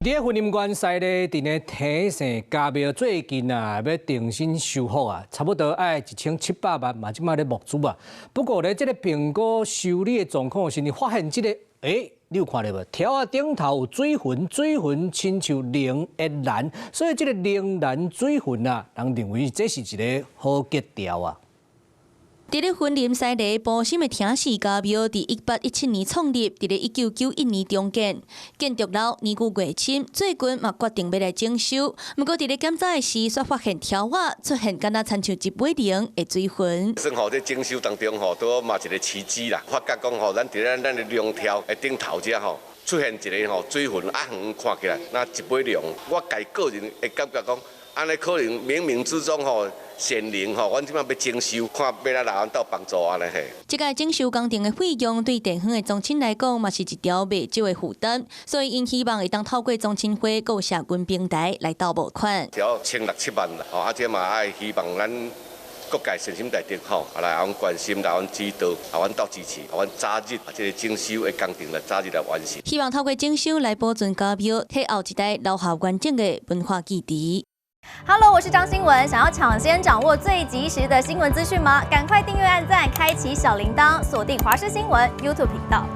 伫个婚姻关系咧，伫个体城家庙最近啊要重新修复啊，差不多要1700万嘛，即摆咧募资啊。不过咧，这个评估修理的状况时，你发现这个，你有看到无？条啊顶头有水痕，水痕亲像灵的蓝，所以这个灵蓝水痕啊，人认为这是一个好结条啊。 伫咧婚林西里保心的天氏家庙，伫1817年创立，伫咧1991年中建，建筑老年久月深，最近嘛决定要来整修。不过伫咧检查的时，却发现条瓦出现敢若亲像一尾灵的水痕。算吼，在整修当中吼，都嘛一个奇迹啦。发觉讲吼，咱伫咱的龙条的顶头遮吼，出现一个吼水痕啊远看起来，那一尾龙。我家个人会感觉讲，安尼可能冥冥之中吼。 显灵吼，阮即摆要整修，看要来阮斗帮助安尼嘿。即个整修工程的费用，对地方的宗亲来讲，嘛是一条袂少的负担，所以因希望会当透过宗亲会、购社群平台来斗募款。条1600-17万啦，吼，这嘛爱希望咱各界善心大德吼，来阮关心、来阮指导、来阮斗支持，阮早日这个整修的工程来早日来完成。希望透过整修来保存家庙，替后一代留下完整的文化基地。 Hello， 我是张新文。想要抢先掌握最及时的新闻资讯吗？赶快订阅、按赞、开启小铃铛，锁定华视新闻 YouTube 频道。